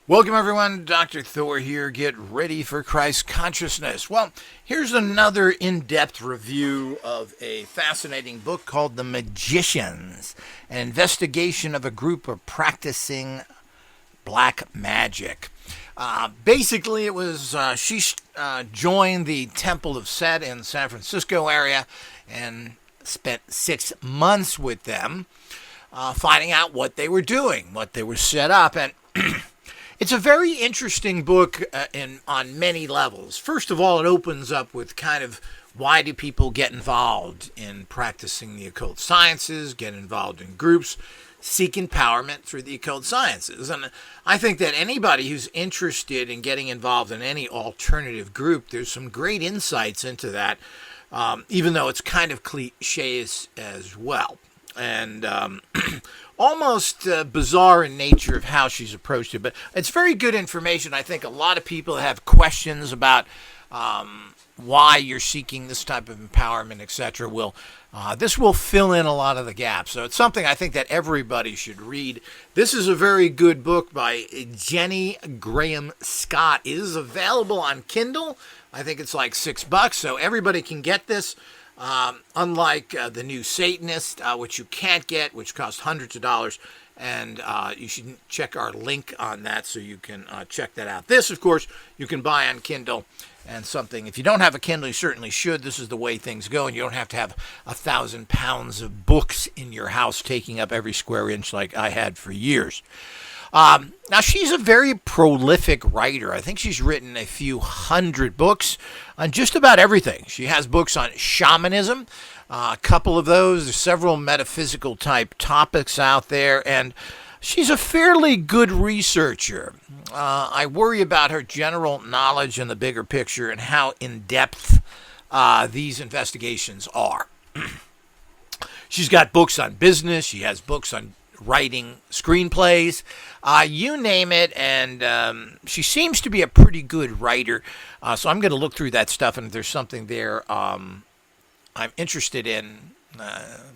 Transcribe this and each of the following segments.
Welcome, everyone. Dr. Thor here. Get ready for Christ consciousness. Well, here's another in-depth review of a fascinating book called The Magicians, an investigation of a group of practicing black magic. Basically, it was she joined the Temple of Set in the San Francisco area and spent 6 months with them, finding out what they were doing, what they were set up, and it's a very interesting book on many levels. First of all, it opens up with kind of why do people get involved in practicing the occult sciences, get involved in groups, seek empowerment through the occult sciences. And I think that anybody who's interested in getting involved in any alternative group, there's some great insights into that, even though it's kind of cliches as well. And almost bizarre in nature of how she's approached it. But it's very good information. I think a lot of people have questions about why you're seeking this type of empowerment, etc. This will fill in a lot of the gaps. So it's something I think that everybody should read. This is a very good book by Gini Graham Scott. It is available on Kindle. I think it's like $6, so everybody can get this. Unlike the new Satanist, which you can't get, which costs hundreds of dollars, and you should check our link on that so you can check that out. This, of course, you can buy on Kindle, and something, if you don't have a Kindle, you certainly should. This is the way things go, and you don't have to have 1,000 pounds of books in your house taking up every square inch like I had for years. Now, she's a very prolific writer. I think she's written a few hundred books on just about everything. She has books on shamanism, a couple of those. There's several metaphysical type topics out there, and she's a fairly good researcher. I worry about her general knowledge in the bigger picture and how in-depth these investigations are. She's got books on business. She has books on writing screenplays, you name it, and she seems to be a pretty good writer, so I'm going to look through that stuff, and if there's something there I'm interested in,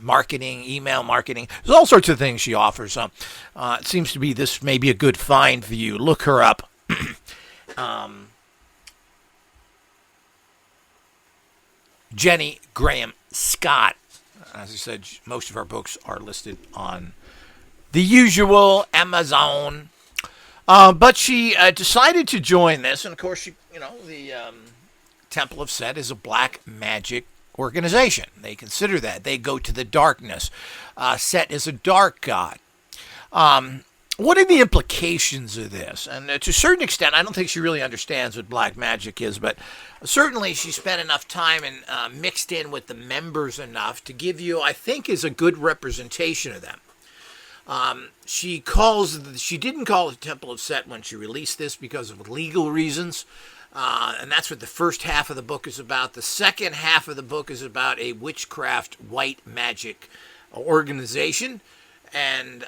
marketing, email marketing, there's all sorts of things she offers. It seems to be this may be a good find for you. Look her up. Gini Graham Scott. As I said, most of our books are listed on the usual Amazon, but she decided to join this, and of course, the Temple of Set is a black magic organization. They consider that. They go to the darkness. Set is a dark god. What are the implications of this? And to a certain extent, I don't think she really understands what black magic is, but certainly she spent enough time and mixed in with the members enough to give you, I think, is a good representation of them. She didn't call it the Temple of Set when she released this because of legal reasons, and that's what the first half of the book is about. The second half of the book is about a witchcraft white magic organization, and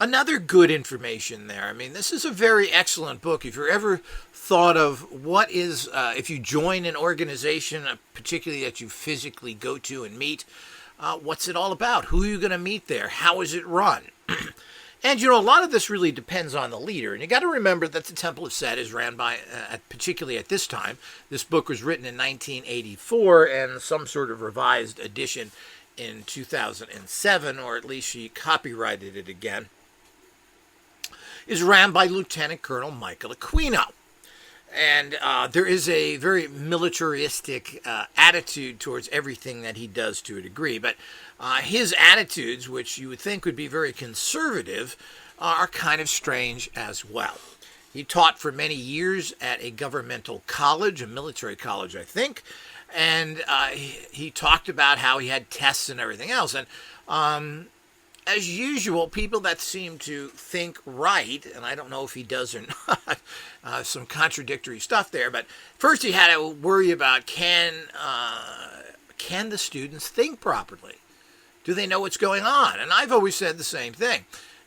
another good information there. I mean, this is a very excellent book. If you're ever thought of what is, if you join an organization, particularly that you physically go to and meet, what's it all about? Who are you going to meet there? How is it run? And, a lot of this really depends on the leader. And you got to remember that the Temple of Set is ran by, particularly at this time, this book was written in 1984 and some sort of revised edition in 2007, or at least she copyrighted it again, is ran by Lieutenant Colonel Michael Aquino. And there is a very militaristic attitude towards everything that he does to a degree. But his attitudes, which you would think would be very conservative, are kind of strange as well. He taught for many years at a governmental college, a military college, I think. And he talked about how he had tests and everything else. And as usual, people that seem to think right, and I don't know if he does or not, some contradictory stuff there, but first he had to worry about can the students think properly? Do they know what's going on? And I've always said the same thing.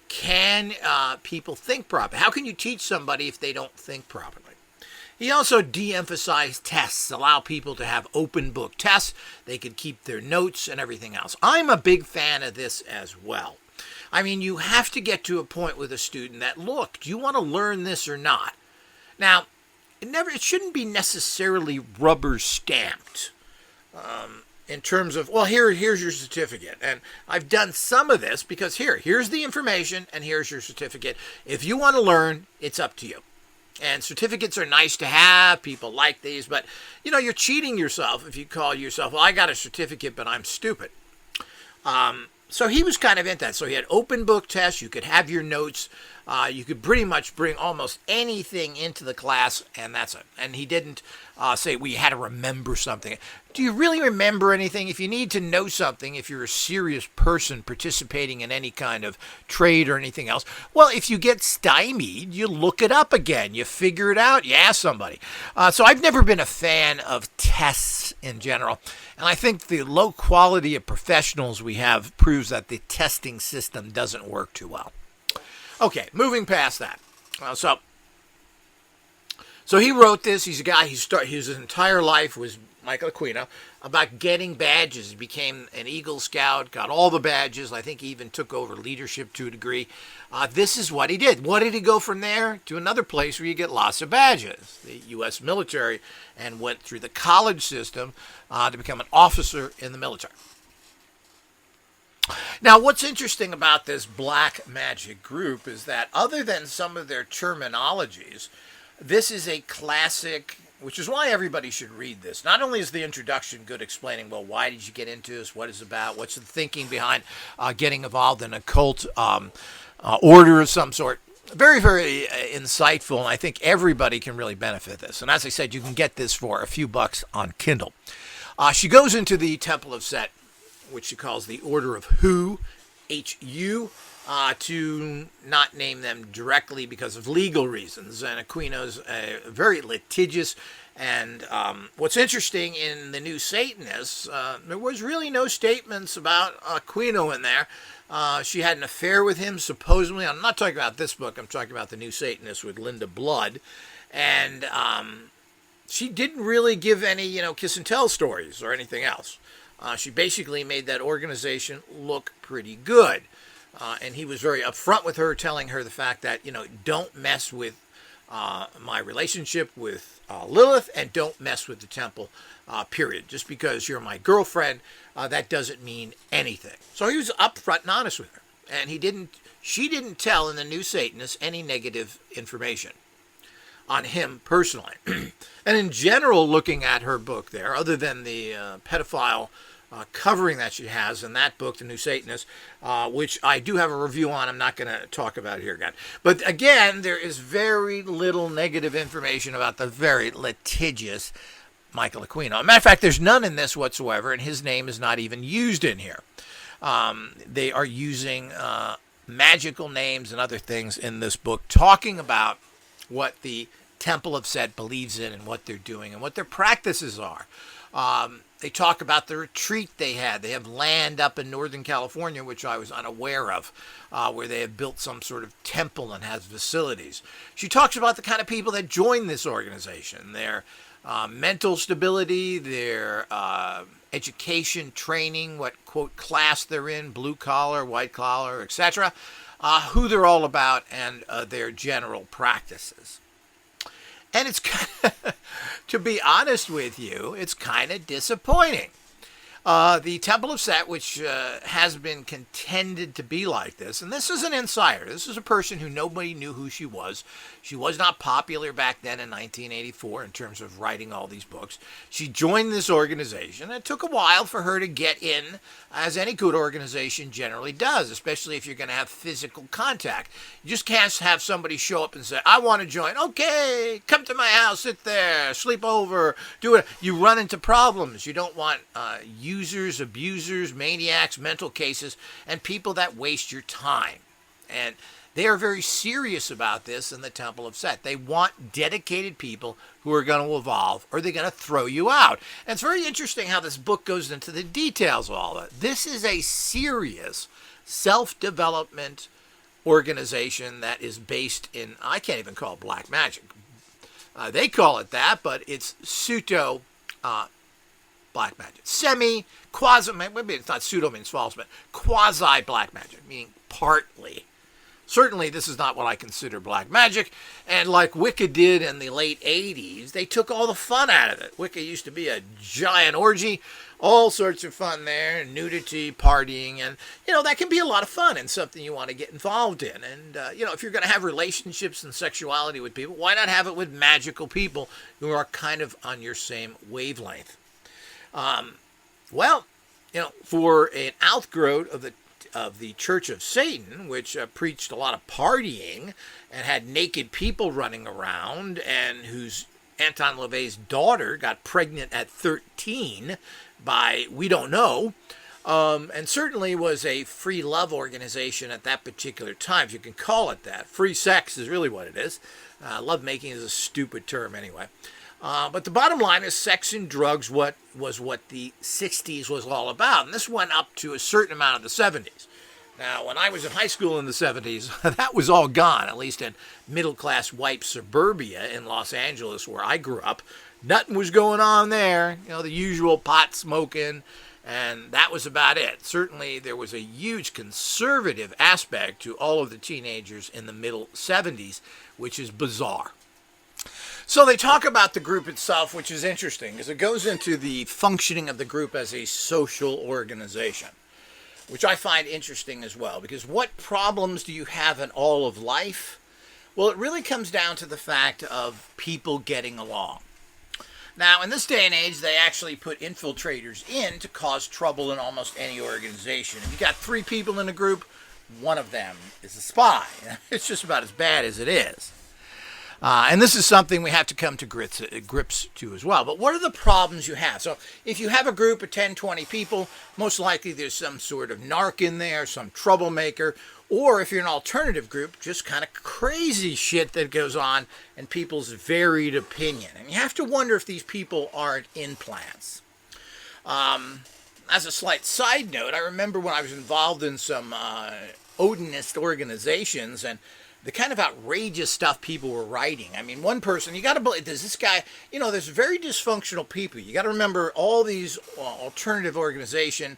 Can people think properly? How can you teach somebody if they don't think properly? He also de-emphasized tests, allow people to have open book tests. They could keep their notes and everything else. I'm a big fan of this as well. I mean, you have to get to a point with a student that, look, do you want to learn this or not? Now, it shouldn't be necessarily rubber stamped in terms of, well, here's your certificate. And I've done some of this because here's the information and here's your certificate. If you want to learn, it's up to you. And certificates are nice to have. People like these, but you're cheating yourself if you call yourself, well, I got a certificate, but I'm stupid. So he was kind of into that. So he had open book tests. You could have your notes. You could pretty much bring almost anything into the class, and that's it. And he didn't say, well, you had to remember something. Do you really remember anything? If you need to know something, if you're a serious person participating in any kind of trade or anything else, well, if you get stymied, you look it up again. You figure it out. You ask somebody. So I've never been a fan of tests in general. And I think the low quality of professionals we have proves that the testing system doesn't work too well. Okay, moving past that. So he wrote this. He's a guy, his entire life was Michael Aquino, about getting badges. He became an Eagle Scout, got all the badges. I think he even took over leadership to a degree. This is what he did. What did he go from there to another place where you get lots of badges? The U.S. military, and went through the college system to become an officer in the military. Now, what's interesting about this black magic group is that other than some of their terminologies, this is a classic, which is why everybody should read this. Not only is the introduction good, explaining, well, why did you get into this, what it's about, what's the thinking behind getting involved in a cult order of some sort. Very, very insightful, and I think everybody can really benefit this. And as I said, you can get this for a few bucks on Kindle. She goes into the Temple of Set, which she calls the Order of Hu, H-U, to not name them directly because of legal reasons. And Aquino's very litigious. And what's interesting in the New Satanists, there was really no statements about Aquino in there. She had an affair with him, supposedly. I'm not talking about this book. I'm talking about the New Satanists with Linda Blood. And she didn't really give any, kiss and tell stories or anything else. She basically made that organization look pretty good. And he was very upfront with her, telling her the fact that, don't mess with my relationship with Lilith, and don't mess with the temple, period. Just because you're my girlfriend, that doesn't mean anything. So he was upfront and honest with her. And she didn't tell in the New Satanists any negative information on him personally. And in general, looking at her book there, other than the pedophile covering that she has in that book, The New Satanist, which I do have a review on. I'm not going to talk about it here again. But again, there is very little negative information about the very litigious Michael Aquino. As a matter of fact, there's none in this whatsoever, and his name is not even used in here. They are using magical names and other things in this book, talking about what the Temple of Set believes in and what they're doing and what their practices are. They talk about the retreat they had. They have land up in Northern California, which I was unaware of, where they have built some sort of temple and has facilities. She talks about the kind of people that join this organization, their mental stability, their education, training, what, quote, class they're in, blue collar, white collar, etc., who they're all about, and their general practices. And it's kind of, to be honest with you, it's kind of disappointing. The Temple of Set, which has been contended to be like this, and this is an insider. This is a person who nobody knew who she was. She was not popular back then in 1984 in terms of writing all these books. She joined this organization. It took a while for her to get in, as any good organization generally does, especially if you're going to have physical contact. You just can't have somebody show up and say, I want to join. Okay, come to my house, sit there, sleep over, do it. You run into problems. You don't want users, abusers, maniacs, mental cases, and people that waste your time. And they are very serious about this in the Temple of Set. They want dedicated people who are going to evolve, or they're going to throw you out. And it's very interesting how this book goes into the details of all of it. This is a serious self-development organization that is based in, I can't even call it black magic. They call it that, but it's pseudo black magic. Quasi, maybe it's not pseudo means false, but quasi black magic, meaning partly. Certainly, this is not what I consider black magic. And like Wicca did in the late 80s, they took all the fun out of it. Wicca used to be a giant orgy, all sorts of fun there, nudity, partying, and, that can be a lot of fun and something you want to get involved in. And, if you're going to have relationships and sexuality with people, why not have it with magical people who are kind of on your same wavelength? For an outgrowth of the Church of Satan, which preached a lot of partying and had naked people running around, and whose Anton LaVey's daughter got pregnant at 13 by we don't know, and certainly was a free love organization at that particular time, if you can call it that. Free sex is really what it is. Love making is a stupid term anyway. But the bottom line is sex and drugs was what the 60s was all about. And this went up to a certain amount of the 70s. Now, when I was in high school in the 70s, that was all gone, at least in middle-class white suburbia in Los Angeles, where I grew up. Nothing was going on there. The usual pot smoking, and that was about it. Certainly, there was a huge conservative aspect to all of the teenagers in the middle 70s, which is bizarre. So they talk about the group itself, which is interesting, because it goes into the functioning of the group as a social organization, which I find interesting as well, because what problems do you have in all of life? Well, it really comes down to the fact of people getting along. Now, in this day and age, they actually put infiltrators in to cause trouble in almost any organization. If you got 3 people in a group, one of them is a spy. It's just about as bad as it is. And this is something we have to come to grips to as well. But what are the problems you have? So if you have a group of 10, 20 people, most likely there's some sort of narc in there, some troublemaker, or if you're an alternative group, just kind of crazy shit that goes on and people's varied opinion. And you have to wonder if these people aren't implants. As a slight side note, I remember when I was involved in some Odinist organizations and the kind of outrageous stuff people were writing. I mean, one person, you got to believe, there's this guy, there's very dysfunctional people. You got to remember all these alternative organization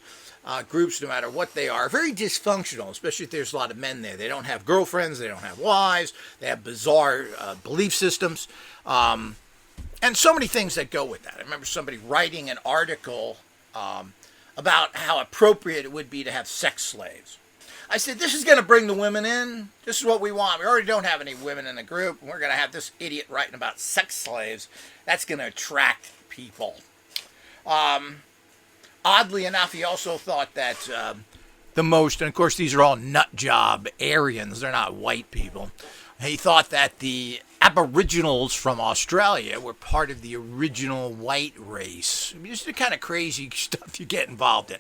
groups, no matter what they are very dysfunctional, especially if there's a lot of men there. They don't have girlfriends, they don't have wives, they have bizarre belief systems, and so many things that go with that. I remember somebody writing an article about how appropriate it would be to have sex slaves. I said, this is going to bring the women in. This is what we want. We already don't have any women in the group. We're going to have this idiot writing about sex slaves. That's going to attract people. Oddly enough, he also thought that the most, and of course these are all nut job Aryans. They're not white people. He thought that the Aboriginals from Australia were part of the original white race. I mean, this is the kind of crazy stuff you get involved in.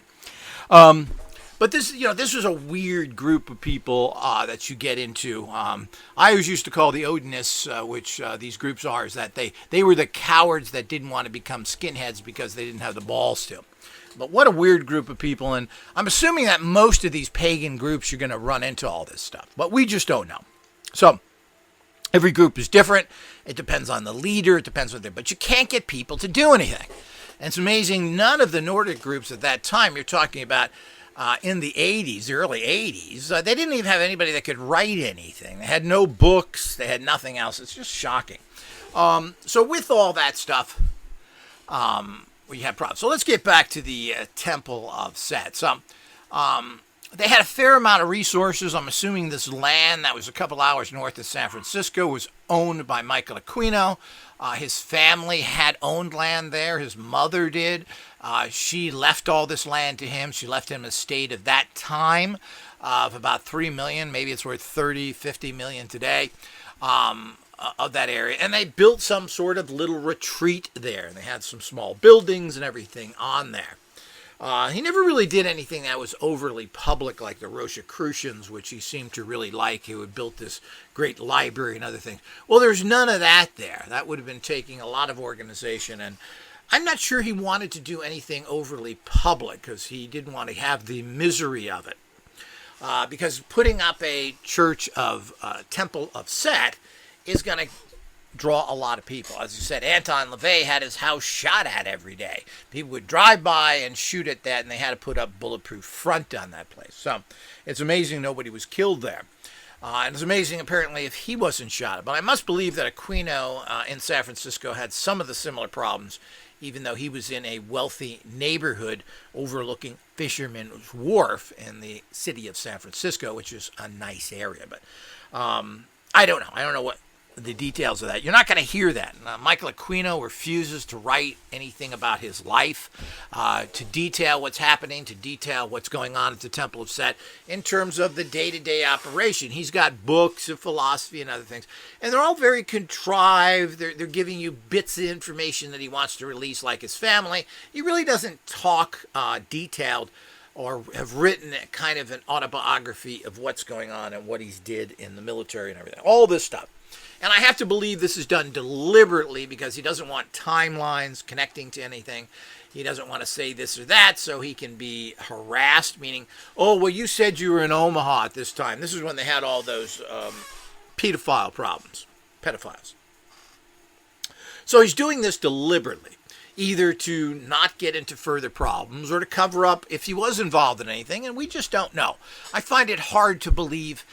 But this, this was a weird group of people that you get into. I always used to call the Odinists, which these groups are, is that they were the cowards that didn't want to become skinheads because they didn't have the balls to. But what a weird group of people. And I'm assuming that most of these pagan groups, you're going to run into all this stuff. But we just don't know. So every group is different. It depends on the leader. It depends on but you can't get people to do anything. And it's amazing. None of the Nordic groups at that time, you're talking about, in the 80s, the early 80s, they didn't even have anybody that could write anything. They had no books. They had nothing else. It's just shocking. So with all that stuff, we have problems. So let's get back to the Temple of Set. So they had a fair amount of resources. I'm assuming this land that was a couple hours north of San Francisco was owned by Michael Aquino. His family had owned land there. His mother did. She left all this land to him. She left him an estate of that time of about $3 million. Maybe it's worth $50 million today of that area. And they built some sort of little retreat there. And they had some small buildings and everything on there. He never really did anything that was overly public like the Rosicrucians, which he seemed to really like. He had built this great library and other things. Well, there's none of that there. That would have been taking a lot of organization. And I'm not sure he wanted to do anything overly public because he didn't want to have the misery of it. Because putting up a church of Temple of Set is going to draw a lot of people. As you said, Anton LaVey had his house shot at every day. People would drive by and shoot at that, and they had to put up bulletproof front on that place. So it's amazing nobody was killed there. And it's amazing, apparently, if he wasn't shot. But I must believe that Aquino in San Francisco had some of the similar problems, even though he was in a wealthy neighborhood overlooking Fisherman's Wharf in the city of San Francisco, which is a nice area. But I don't know. I don't know what the details of that. You're not going to hear that. Michael Aquino refuses to write anything about his life, to detail what's happening, to detail what's going on at the Temple of Set in terms of the day-to-day operation. He's got books of philosophy and other things, and they're all very contrived. They're giving you bits of information that he wants to release, like his family. He really doesn't talk detailed or have written kind of an autobiography of what's going on and what he's did in the military and everything. All this stuff. And I have to believe this is done deliberately because he doesn't want timelines connecting to anything. He doesn't want to say this or that so he can be harassed, meaning, oh, well, you said you were in Omaha at this time. This is when they had all those pedophile problems, pedophiles. So he's doing this deliberately, either to not get into further problems or to cover up if he was involved in anything, and we just don't know. I find it hard to believe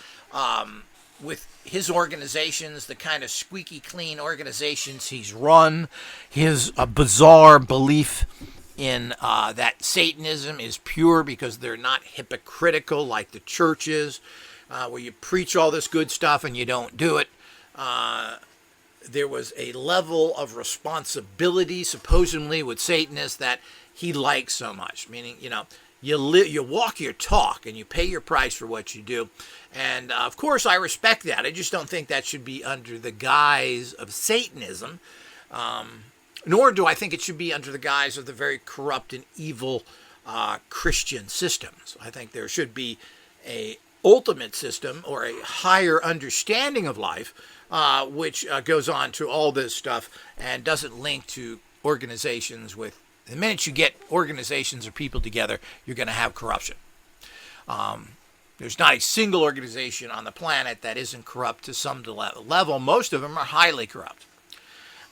with his organizations, the kind of squeaky clean organizations he's run, his bizarre belief in that Satanism is pure because they're not hypocritical like the church is, where you preach all this good stuff and you don't do it. There was a level of responsibility, supposedly, with Satanists that he likes so much, meaning, you walk your talk and you pay your price for what you do. And, of course, I respect that. I just don't think that should be under the guise of Satanism, nor do I think it should be under the guise of the very corrupt and evil Christian systems. I think there should be a ultimate system or a higher understanding of life, which goes on to all this stuff and doesn't link to organizations with. The minute you get organizations or people together, you're going to have corruption. There's not a single organization on the planet that isn't corrupt to some level. Most of them are highly corrupt.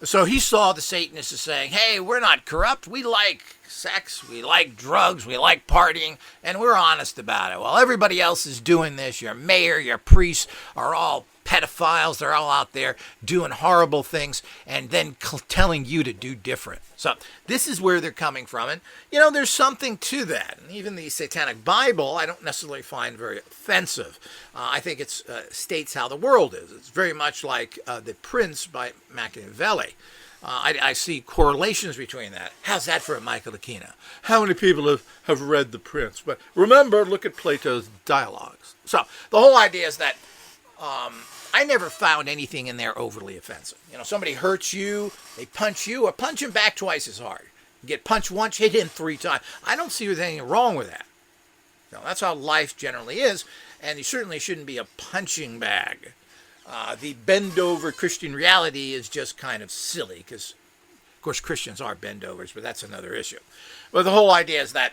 So he saw the Satanists as saying, hey, we're not corrupt. We like sex. We like drugs. We like partying. And we're honest about it. Well, everybody else is doing this. Your mayor, your priests are all pedophiles. They're all out there doing horrible things and then telling you to do different. So this is where they're coming from. And, there's something to that. And even the Satanic Bible, I don't necessarily find very offensive. I think it states how the world is. It's very much like The Prince by Machiavelli. I see correlations between that. How's that for a Michael Aquino? How many people have read The Prince? But remember, look at Plato's dialogues. So the whole idea is that I never found anything in there overly offensive. Somebody hurts you, they punch you, or punch him back twice as hard. You get punched once, hit him 3 times. I don't see there's anything wrong with that. That's how life generally is, and you certainly shouldn't be a punching bag. The bend-over Christian reality is just kind of silly, because, of course, Christians are bend-overs, but that's another issue. But the whole idea is that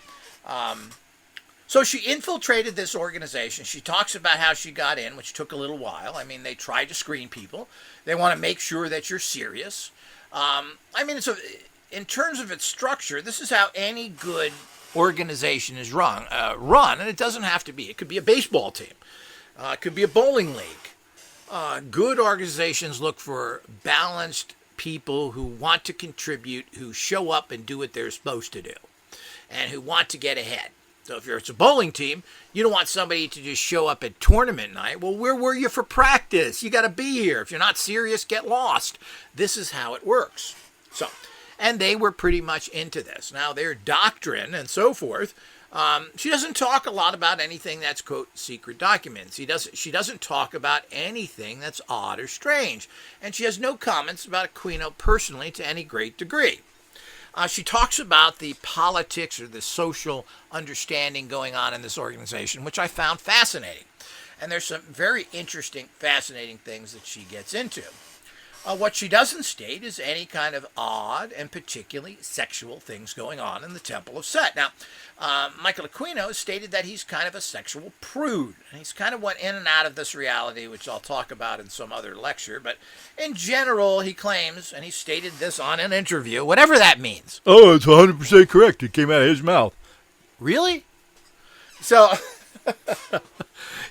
so she infiltrated this organization. She talks about how she got in, which took a little while. I mean, they tried to screen people. They want to make sure that you're serious. In terms of its structure, this is how any good organization is run, and it doesn't have to be. It could be a baseball team. It could be a bowling league. Good organizations look for balanced people who want to contribute, who show up and do what they're supposed to do, and who want to get ahead. So if it's a bowling team, you don't want somebody to just show up at tournament night. Well, where were you for practice? You got to be here. If you're not serious, get lost. This is how it works. So, and they were pretty much into this. Now, their doctrine and so forth, she doesn't talk a lot about anything that's, quote, secret documents. She doesn't talk about anything that's odd or strange. And she has no comments about Aquino personally to any great degree. She talks about the politics or the social understanding going on in this organization, which I found fascinating. And there's some very interesting, fascinating things that she gets into. What she doesn't state is any kind of odd and particularly sexual things going on in the Temple of Set. Now, Michael Aquino stated that he's kind of a sexual prude. He's kind of went in and out of this reality, which I'll talk about in some other lecture. But in general, he claims, and he stated this on an interview, whatever that means. Oh, it's 100% correct. It came out of his mouth. Really? So...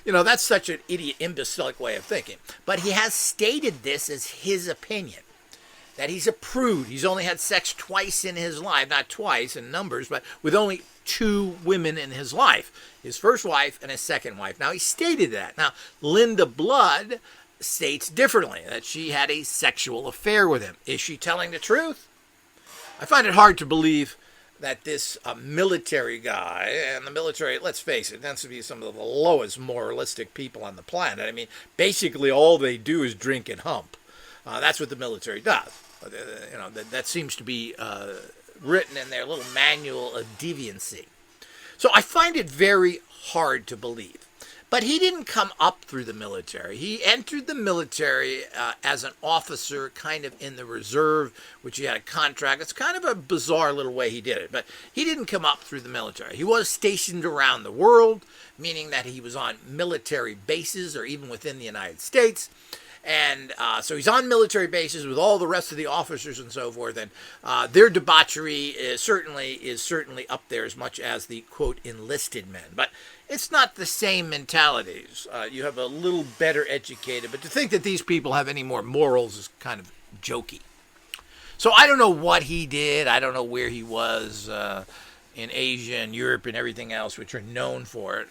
that's such an idiot, imbecilic way of thinking. But he has stated this as his opinion, that he's a prude. He's only had sex twice in his life, not twice in numbers, but with only 2 women in his life, his first wife and his second wife. Now, he stated that. Now, Linda Blood states differently, that she had a sexual affair with him. Is she telling the truth? I find it hard to believe that this military guy, and the military, let's face it, tends to be some of the lowest moralistic people on the planet. I mean, basically all they do is drink and hump. That's what the military does. That seems to be written in their little manual of deviancy. So I find it very hard to believe. But he didn't come up through the military. He entered the military as an officer, kind of in the reserve, which he had a contract. It's kind of a bizarre little way he did it. But he didn't come up through the military. He was stationed around the world, meaning that he was on military bases or even within the United States. And so he's on military bases with all the rest of the officers and so forth. And their debauchery is certainly up there as much as the, quote, enlisted men. But it's not the same mentalities. You have a little better educated. But to think that these people have any more morals is kind of jokey. So I don't know what he did. I don't know where he was in Asia and Europe and everything else, which are known for it.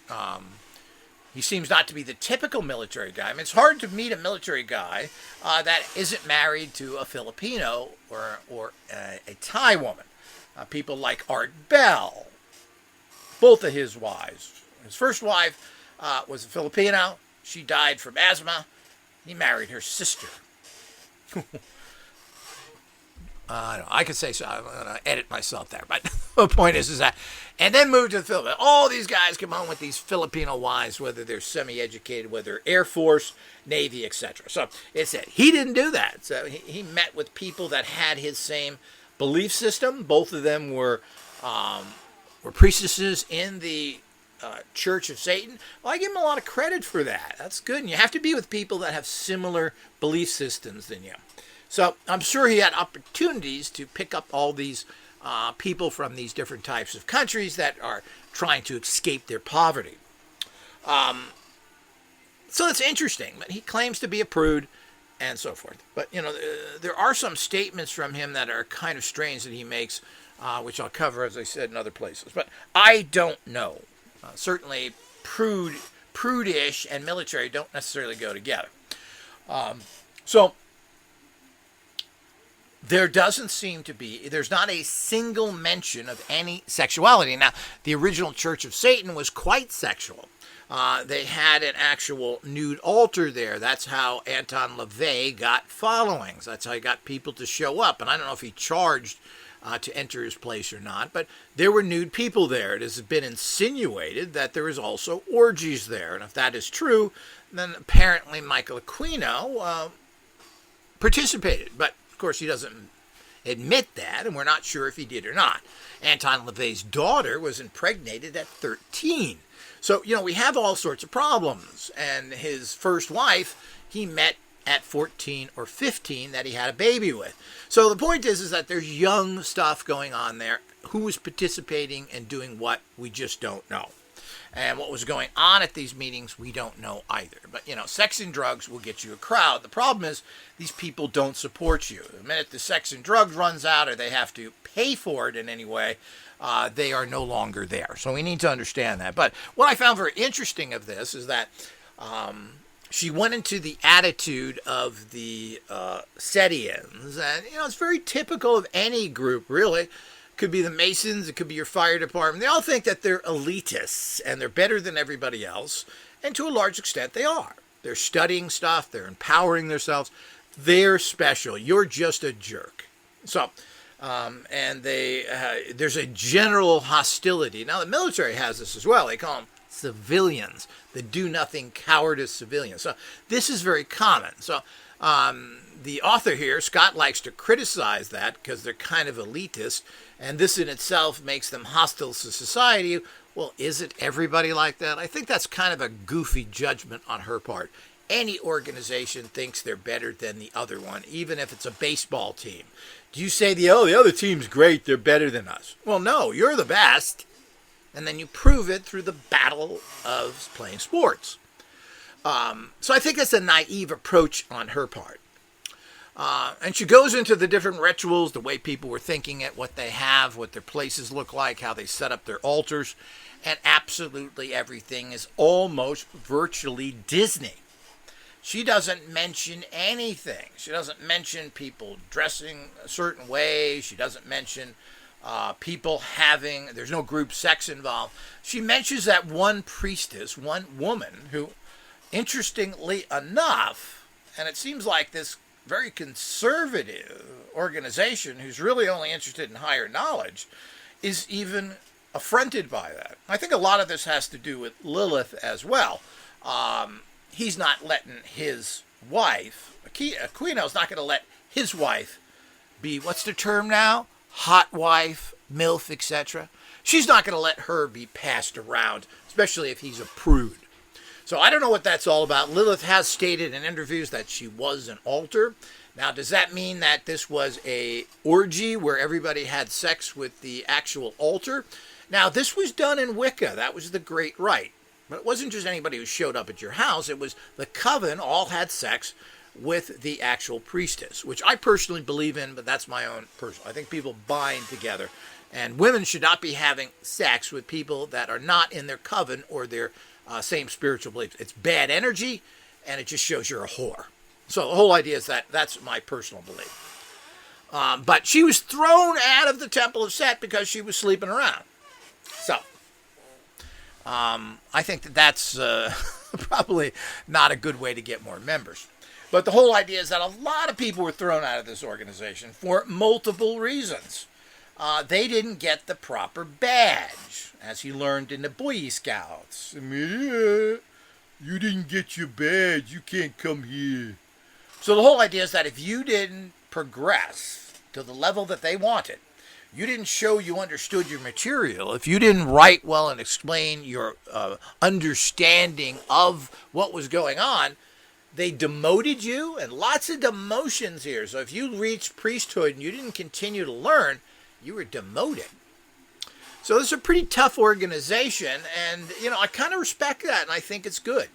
He seems not to be the typical military guy. I mean, it's hard to meet a military guy that isn't married to a Filipino or a Thai woman. People like Art Bell, both of his wives. His first wife was a Filipino. She died from asthma. He married her sister. I could say so. I'm going to edit myself there. But the point is that, and then moved to the Philippines. All these guys come on with these Filipino wives, whether they're semi-educated, whether Air Force, Navy, etc. So it said he didn't do that. So he met with people that had his same belief system. Both of them were priestesses in the Church of Satan. Well, I give him a lot of credit for that. That's good. And you have to be with people that have similar belief systems than you. So I'm sure he had opportunities to pick up all these people from these different types of countries that are trying to escape their poverty. So it's interesting. But he claims to be a prude and so forth. But, there are some statements from him that are kind of strange that he makes, which I'll cover, as I said, in other places. But I don't know. Certainly prudish and military don't necessarily go together. So there doesn't seem to be, there's not a single mention of any sexuality. Now, the original Church of Satan was quite sexual. They had an actual nude altar there. That's how Anton LaVey got followings. That's how he got people to show up. And I don't know if he charged to enter his place or not, but there were nude people there. It has been insinuated that there is also orgies there. And if that is true, then apparently Michael Aquino participated. But of course, he doesn't admit that, and we're not sure if he did or not. Anton LaVey's daughter was impregnated at 13. So, we have all sorts of problems. And his first wife, he met at 14 or 15 that he had a baby with. So the point is that there's young stuff going on there. Who is participating and doing what, we just don't know. And what was going on at these meetings, we don't know either. But, sex and drugs will get you a crowd. The problem is these people don't support you. The minute the sex and drugs runs out or they have to pay for it in any way, they are no longer there. So we need to understand that. But what I found very interesting of this is that she went into the attitude of the Setians. And, it's very typical of any group, really. Could be the Masons, it could be your fire department. They all think that they're elitists and they're better than everybody else. And to a large extent, they are. They're studying stuff. They're empowering themselves. They're special. You're just a jerk. So, and there's a general hostility. Now, the military has this as well. They call them civilians, the do-nothing cowardice civilians. So this is very common. So the author here, Scott, likes to criticize that because they're kind of elitist, and this in itself makes them hostile to society. Well, is it everybody like that? I think that's kind of a goofy judgment on her part. Any organization thinks they're better than the other one, even if it's a baseball team. Do you say the other team's great, they're better than us? Well, no, you're the best. And then you prove it through the battle of playing sports. So I think that's a naive approach on her part. And she goes into the different rituals, the way people were thinking it, what they have, what their places look like, how they set up their altars. And absolutely everything is almost virtually Disney. She doesn't mention anything. She doesn't mention people dressing a certain way. She doesn't mention people having, there's no group sex involved. She mentions that one priestess, one woman who, interestingly enough, and it seems like this very conservative organization who's really only interested in higher knowledge, is even affronted by that. I think a lot of this has to do with Lilith as well. He's not letting his wife, Aquino's not going to let his wife be, what's the term now? Hot wife, MILF, etc. She's not going to let her be passed around, especially if he's a prude. So I don't know what that's all about. Lilith has stated in interviews that she was an altar. Now, does that mean that this was a orgy where everybody had sex with the actual altar? Now, this was done in Wicca. That was the Great Rite. But it wasn't just anybody who showed up at your house. It was the coven all had sex with the actual priestess, which I personally believe in, but that's my own personal. I think people bind together. And women should not be having sex with people that are not in their coven or their same spiritual beliefs. It's bad energy, and it just shows you're a whore. So the whole idea is that that's my personal belief. But she was thrown out of the Temple of Set because she was sleeping around. So I think that that's probably not a good way to get more members. But the whole idea is that a lot of people were thrown out of this organization for multiple reasons. They didn't get the proper badge, as he learned in the Boy Scouts. You didn't get your badge. You can't come here. So the whole idea is that if you didn't progress to the level that they wanted, you didn't show you understood your material, if you didn't write well and explain your understanding of what was going on, they demoted you, and lots of demotions here. So if you reached priesthood and you didn't continue to learn, you were demoted. So this is a pretty tough organization, and I kind of respect that, and I think it's good.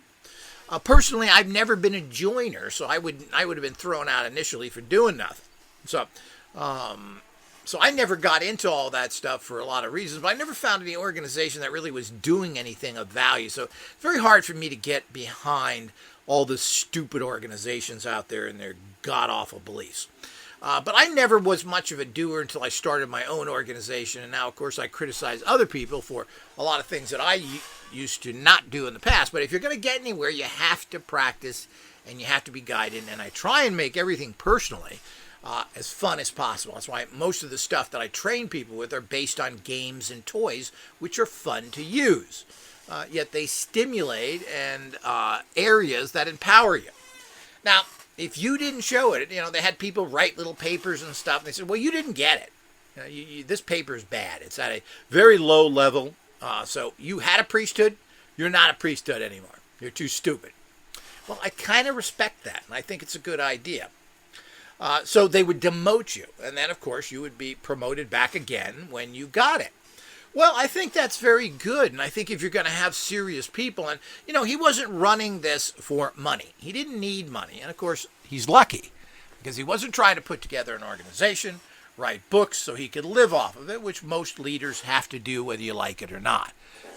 Personally, I've never been a joiner, so I would have been thrown out initially for doing nothing. So I never got into all that stuff for a lot of reasons, but I never found any organization that really was doing anything of value. So it's very hard for me to get behind all the stupid organizations out there and their god-awful beliefs. But I never was much of a doer until I started my own organization, and now, of course, I criticize other people for a lot of things that I used to not do in the past. But if you're going to get anywhere, you have to practice, and you have to be guided, and I try and make everything personally as fun as possible. That's why most of the stuff that I train people with are based on games and toys, which are fun to use. Yet they stimulate and areas that empower you. Now, if you didn't show it, they had people write little papers and stuff. And they said, well, you didn't get it. This paper is bad. It's at a very low level. So you had a priesthood. You're not a priesthood anymore. You're too stupid. Well, I kind of respect that, and I think it's a good idea. So they would demote you. And then, of course, you would be promoted back again when you got it. Well, I think that's very good, and I think if you're going to have serious people, and, he wasn't running this for money. He didn't need money, and, of course, he's lucky, because he wasn't trying to put together an organization, write books so he could live off of it, which most leaders have to do whether you like it or not.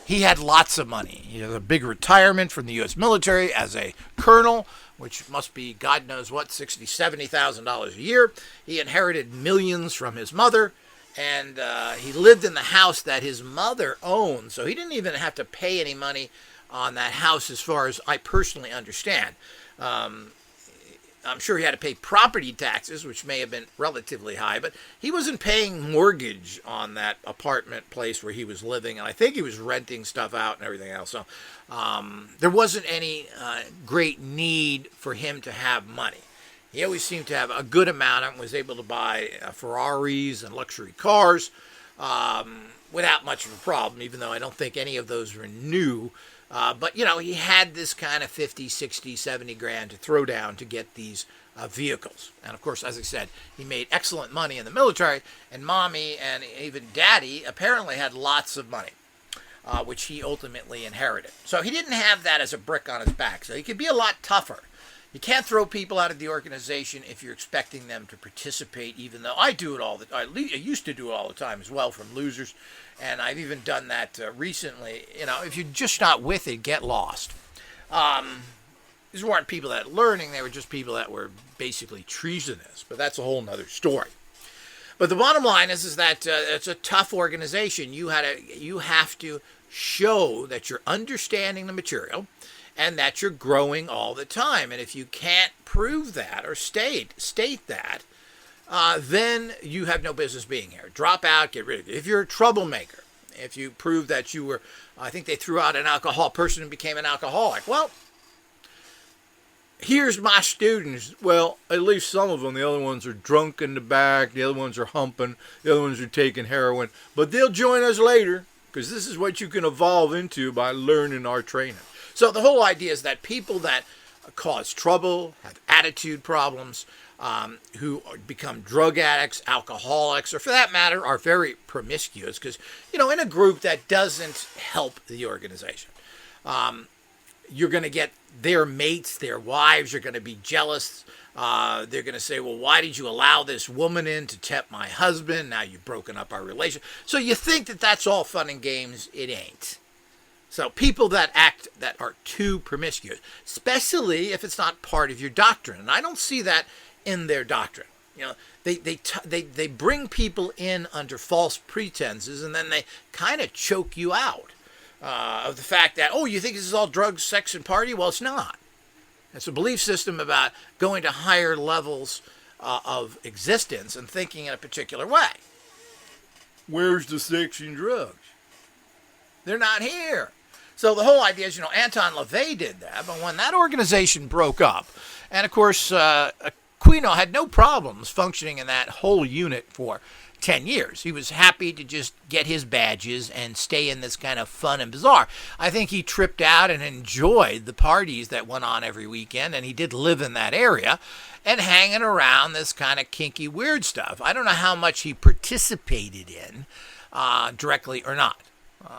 He had lots of money. He had a big retirement from the U.S. military as a colonel, which must be, God knows what, $60,000, $70,000 a year. He inherited millions from his mother. And he lived in the house that his mother owned, so he didn't even have to pay any money on that house as far as I personally understand. I'm sure he had to pay property taxes, which may have been relatively high, but he wasn't paying mortgage on that apartment place where he was living, and I think he was renting stuff out and everything else. So there wasn't any great need for him to have money. He always seemed to have a good amount and was able to buy Ferraris and luxury cars without much of a problem, even though I don't think any of those were new. But, you know, he had this kind of 50, 60, 70 grand to throw down to get these vehicles. And, of course, as I said, he made excellent money in the military, and Mommy and even Daddy apparently had lots of money, which he ultimately inherited. So he didn't have that as a brick on his back, so he could be a lot tougher. You can't throw people out of the organization if you're expecting them to participate, even though I do it all the time. I used to do it all the time as well from losers, and I've even done that recently. You know, if you're just not with it, get lost. These weren't people that were learning. They were just people that were basically treasonous, but that's a whole nother story. But the bottom line is that it's a tough organization. You have to show that you're understanding the material, and that you're growing all the time. And if you can't prove that or state that, then you have no business being here. Drop out, get rid of it. If you're a troublemaker, if you prove that you were, I think they threw out an alcohol person and became an alcoholic. Well, here's my students. Well, at least some of them. The other ones are drunk in the back. The other ones are humping. The other ones are taking heroin. But they'll join us later, because this is what you can evolve into by learning our training. So the whole idea is that people that cause trouble, have attitude problems, who become drug addicts, alcoholics, or for that matter, are very promiscuous, because, you know, in a group that doesn't help the organization, you're going to get their mates, their wives are going to be jealous. They're going to say, well, why did you allow this woman in to tempt my husband? Now you've broken up our relationship. So you think that that's all fun and games. It ain't. So people that are too promiscuous, especially if it's not part of your doctrine, and I don't see that in their doctrine. You know, they bring people in under false pretenses, and then they kind of choke you out of the fact that, oh, you think this is all drugs, sex, and party? Well, it's not. It's a belief system about going to higher levels of existence and thinking in a particular way. Where's the sex and drugs? They're not here. So the whole idea is, you know, Anton LaVey did that, but when that organization broke up, and of course, Aquino had no problems functioning in that whole unit for 10 years. He was happy to just get his badges and stay in this kind of fun and bizarre. I think he tripped out and enjoyed the parties that went on every weekend, and he did live in that area and hanging around this kind of kinky, weird stuff. I don't know how much he participated in directly or not.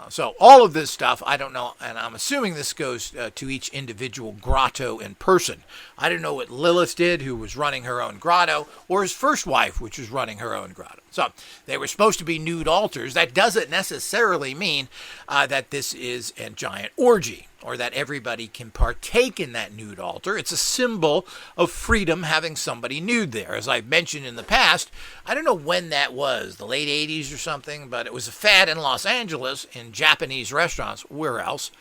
So all of this stuff, I don't know, and I'm assuming this goes to each individual grotto in person. I don't know what Lilith did, who was running her own grotto, or his first wife, which was running her own grotto. So they were supposed to be nude altars. That doesn't necessarily mean that this is a giant orgy, or that everybody can partake in that nude altar. It's a symbol of freedom having somebody nude there. As I've mentioned in the past, I don't know when that was, the late 80s or something, but it was a fad in Los Angeles in Japanese restaurants, where else,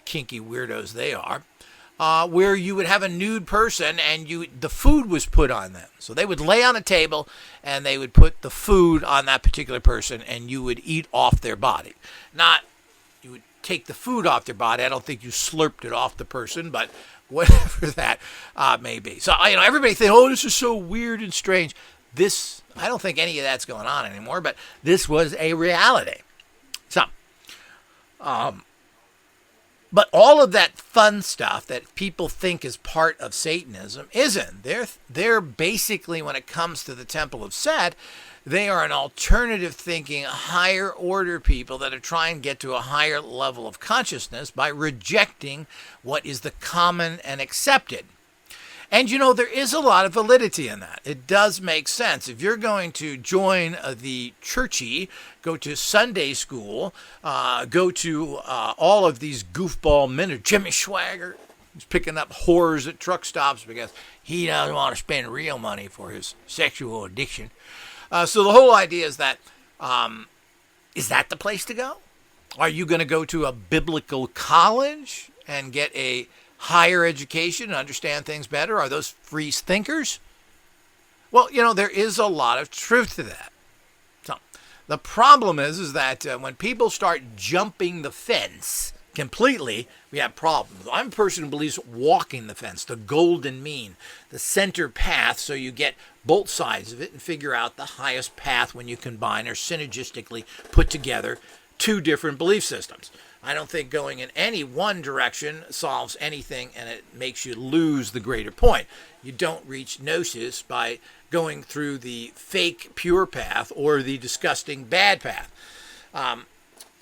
kinky weirdos they are, where you would have a nude person and the food was put on them. So they would lay on a table and they would put the food on that particular person and you would eat off their body. Not, you would take the food off their body. I don't think you slurped it off the person, but whatever that may be. So, you know, everybody thinks, oh, this is so weird and strange. This, I don't think any of that's going on anymore, but this was a reality. So, but all of that fun stuff that people think is part of Satanism isn't. They're basically, when it comes to the Temple of Set, they are an alternative thinking, higher order people that are trying to get to a higher level of consciousness by rejecting what is the common and accepted. And, you know, there is a lot of validity in that. It does make sense. If you're going to join the churchy, go to Sunday school, go to all of these goofball men, Jimmy Swagger, who's picking up whores at truck stops because he doesn't want to spend real money for his sexual addiction. So the whole idea is that the place to go? Are you going to go to a biblical college and get a higher education and understand things better? Are those free thinkers? Well, there is a lot of truth to that. So the problem is that when people start jumping the fence completely, we have problems. I'm a person who believes walking the fence, the golden mean, the center path, so you get both sides of it and figure out the highest path when you combine or synergistically put together two different belief systems. I don't think going in any one direction solves anything, and it makes you lose the greater point. You don't reach gnosis by going through the fake pure path or the disgusting bad path.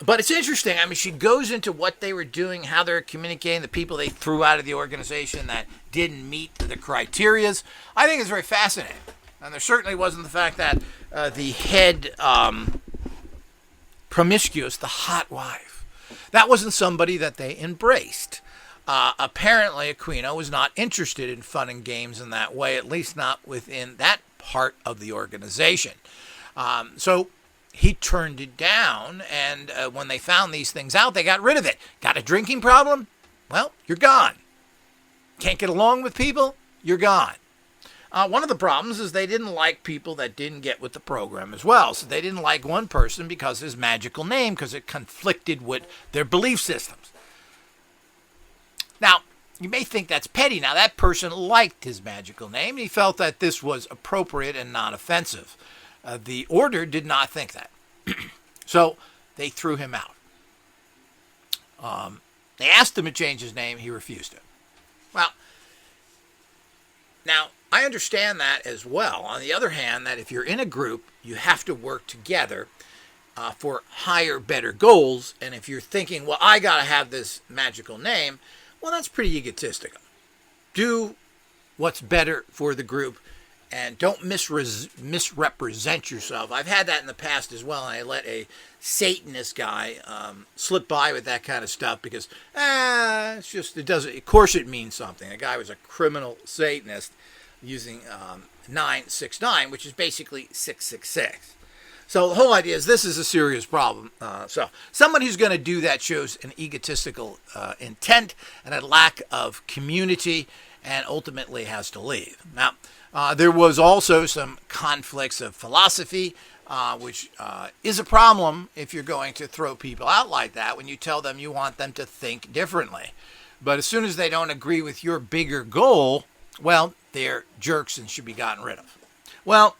But it's interesting. I mean, she goes into what they were doing, how they're communicating, the people they threw out of the organization that didn't meet the criterias. I think it's very fascinating. And there certainly wasn't the fact that the head promiscuous, the hot wife, that wasn't somebody that they embraced. Apparently, Aquino was not interested in fun and games in that way, at least not within that part of the organization. So he turned it down, and when they found these things out, they got rid of it. Got a drinking problem? Well, you're gone. Can't get along with people? You're gone. One of the problems is they didn't like people that didn't get with the program as well. So they didn't like one person because of his magical name, because it conflicted with their belief systems. Now, you may think that's petty. Now, that person liked his magical name. He felt that this was appropriate and not offensive. The order did not think that. So they threw him out. They asked him to change his name. He refused it. Well, now, I understand that as well. On the other hand, that if you're in a group, you have to work together for higher, better goals. And if you're thinking, well, I got to have this magical name, well, that's pretty egotistical. Do what's better for the group and don't misrepresent yourself. I've had that in the past as well, and I let a Satanist guy slip by with that kind of stuff because, it's just, it doesn't, of course it means something. A guy was a criminal Satanist using 969, which is basically 666. So the whole idea is this is a serious problem. So someone who's going to do that shows an egotistical intent and a lack of community and ultimately has to leave. Now, there was also some conflicts of philosophy, which is a problem if you're going to throw people out like that when you tell them you want them to think differently. But as soon as they don't agree with your bigger goal, well, they're jerks and should be gotten rid of. Well,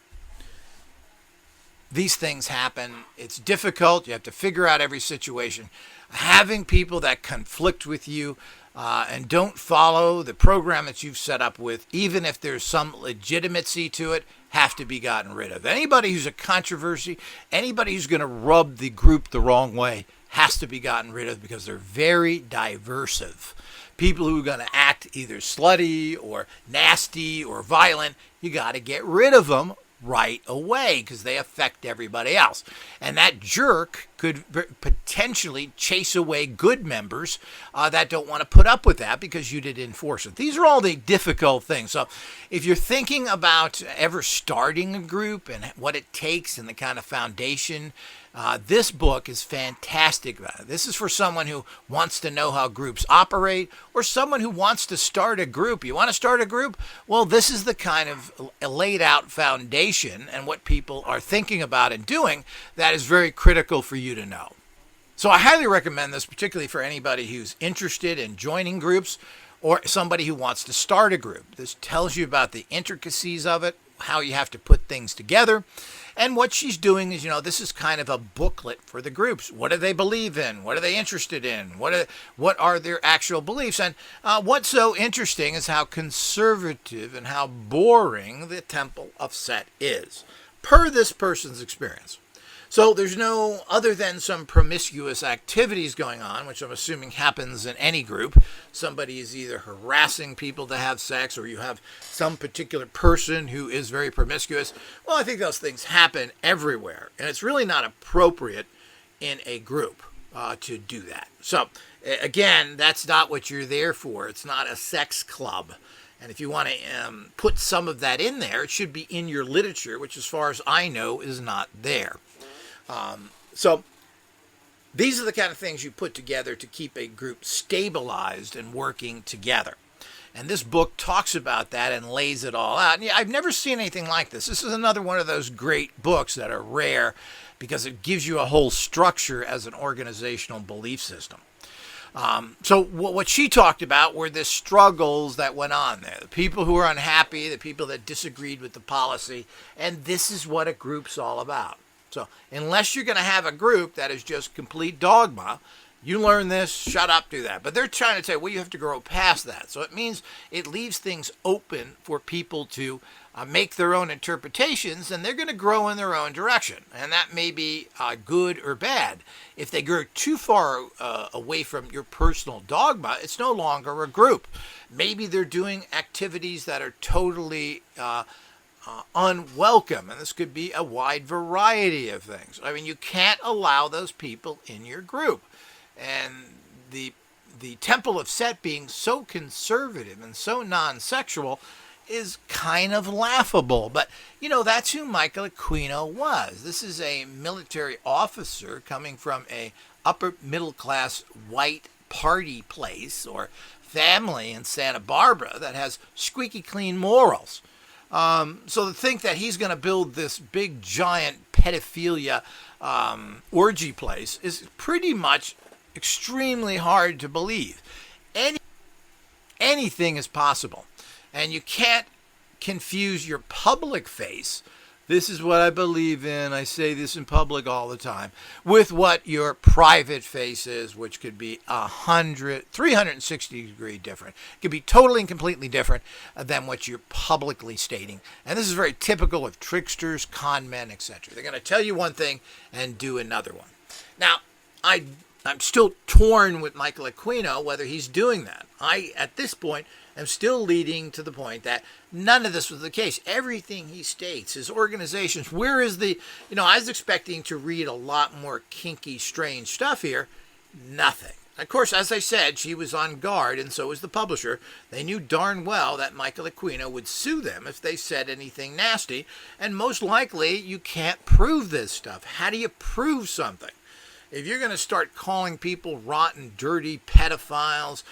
these things happen. It's difficult. You have to figure out every situation. Having people that conflict with you and don't follow the program that you've set up with, even if there's some legitimacy to it, have to be gotten rid of. Anybody who's a controversy, anybody who's going to rub the group the wrong way has to be gotten rid of because they're very diversive. People who are going to act either slutty or nasty or violent, you got to get rid of them right away because they affect everybody else. And that jerk could potentially chase away good members that don't want to put up with that because you didn't enforce it. These are all the difficult things. So if you're thinking about ever starting a group and what it takes and the kind of foundation, this book is fantastic about it. This is for someone who wants to know how groups operate or someone who wants to start a group. You want to start a group? Well, this is the kind of laid out foundation and what people are thinking about and doing that is very critical for you to know. So I highly recommend this, particularly for anybody who's interested in joining groups or somebody who wants to start a group. This tells you about the intricacies of it, how you have to put things together. And what she's doing is, this is kind of a booklet for the groups. What do they believe in? What are they interested in? What are their actual beliefs? And what's so interesting is how conservative and how boring the Temple of Set is, per this person's experience. So there's no, other than some promiscuous activities going on, which I'm assuming happens in any group. Somebody is either harassing people to have sex or you have some particular person who is very promiscuous. Well, I think those things happen everywhere. And it's really not appropriate in a group to do that. So, again, that's not what you're there for. It's not a sex club. And if you want to put some of that in there, it should be in your literature, which as far as I know is not there. So these are the kind of things you put together to keep a group stabilized and working together. And this book talks about that and lays it all out. And I've never seen anything like this. This is another one of those great books that are rare because it gives you a whole structure as an organizational belief system. So what she talked about were the struggles that went on there. The people who were unhappy, the people that disagreed with the policy. And this is what a group's all about. So unless you're going to have a group that is just complete dogma, you learn this, shut up, do that. But they're trying to say, well, you have to grow past that. So it means it leaves things open for people to make their own interpretations, and they're going to grow in their own direction. And that may be good or bad. If they grow too far away from your personal dogma, it's no longer a group. Maybe they're doing activities that are totally unwelcome, and this could be a wide variety of things. I mean, you can't allow those people in your group. And the Temple of Set being so conservative and so non-sexual is kind of laughable. But, that's who Michael Aquino was. This is a military officer coming from a upper middle class white party place or family in Santa Barbara that has squeaky clean morals. So to think that he's going to build this big giant pedophilia orgy place is pretty much extremely hard to believe. Anything is possible. And you can't confuse your public face, this is what I believe in, I say this in public all the time, with what your private face is, which could be 360 degree different. It could be totally and completely different than what you're publicly stating. And this is very typical of tricksters, con men, etc. They're going to tell you one thing and do another one. Now, I'm still torn with Michael Aquino whether he's doing that. At this point, am still leading to the point that none of this was the case. Everything he states, his organizations, where is I was expecting to read a lot more kinky, strange stuff here. Nothing. Of course, as I said, she was on guard, and so was the publisher. They knew darn well that Michael Aquino would sue them if they said anything nasty, and most likely you can't prove this stuff. How do you prove something? If you're going to start calling people rotten, dirty pedophiles,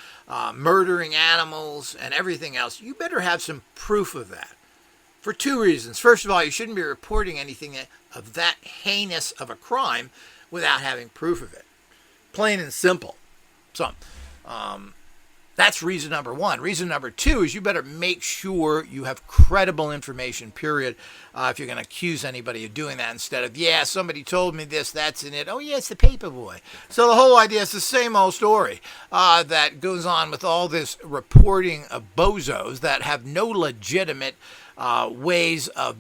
murdering animals, and everything else, you better have some proof of that. For two reasons. First of all, you shouldn't be reporting anything of that heinous of a crime without having proof of it. Plain and simple. So, that's reason number one. Reason number two is you better make sure you have credible information, period, if you're going to accuse anybody of doing that instead of, somebody told me this, that's in it. Oh, yeah, it's the paper boy. So the whole idea is the same old story that goes on with all this reporting of bozos that have no legitimate ways of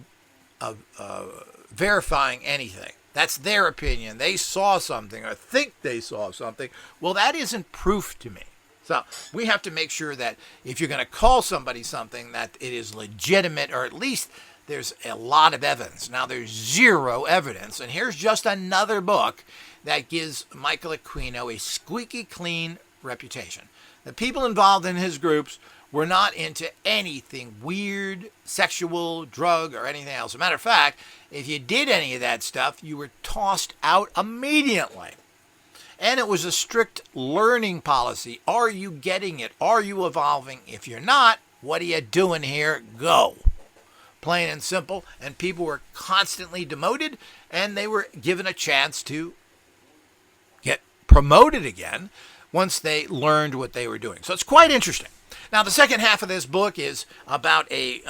verifying anything. That's their opinion. They saw something or think they saw something. Well, that isn't proof to me. So we have to make sure that if you're going to call somebody something, that it is legitimate, or at least there's a lot of evidence. Now, there's zero evidence. And here's just another book that gives Michael Aquino a squeaky clean reputation. The people involved in his groups were not into anything weird, sexual, drug, or anything else. As a matter of fact, if you did any of that stuff, you were tossed out immediately. And it was a strict learning policy. Are you getting it? Are you evolving? If you're not, what are you doing here? Go. Plain and simple. And people were constantly demoted, and they were given a chance to get promoted again once they learned what they were doing. So it's quite interesting. Now, the second half of this book is about a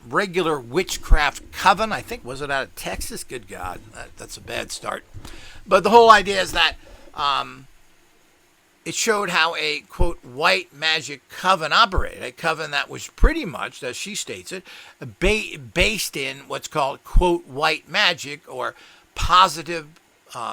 regular witchcraft coven. I think, was it out of Texas? Good God, that's a bad start. But the whole idea is that it showed how a, quote, white magic coven operated, a coven that was pretty much, as she states it, based in what's called, quote, white magic, or positive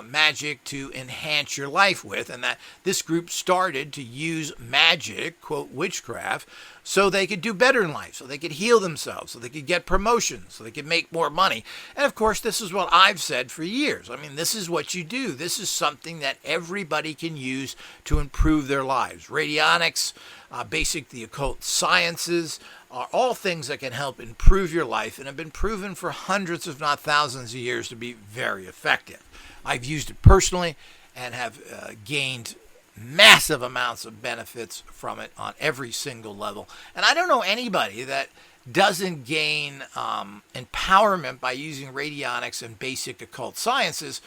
magic to enhance your life with, and that this group started to use magic, quote, witchcraft, so they could do better in life, so they could heal themselves, so they could get promotions, so they could make more money. And of course, this is what I've said for years. I mean, this is what you do. This is something that everybody can use to improve their lives. Radionics, the occult sciences, are all things that can help improve your life and have been proven for hundreds, if not thousands of years to be very effective. I've used it personally, and have gained massive amounts of benefits from it on every single level. And I don't know anybody that doesn't gain empowerment by using radionics and basic occult sciences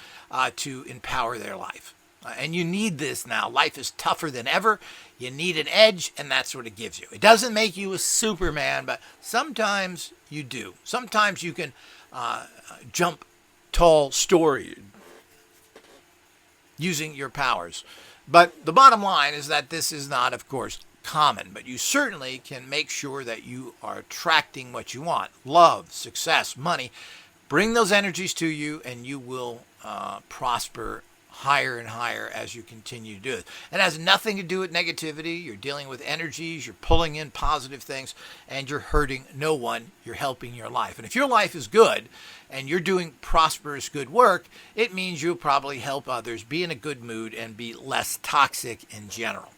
to empower their life. And you need this now. Life is tougher than ever. You need an edge, and that's what it gives you. It doesn't make you a Superman, but sometimes you do. Sometimes you can jump tall story using your powers. But the bottom line is that this is not, of course, common, but you certainly can make sure that you are attracting what you want. Love, success, money. Bring those energies to you, and you will prosper higher and higher as you continue to do it. It has nothing to do with negativity. You're dealing with energies, you're pulling in positive things, and you're hurting no one. You're helping your life. And if your life is good and you're doing prosperous good work, it means you'll probably help others be in a good mood and be less toxic in general.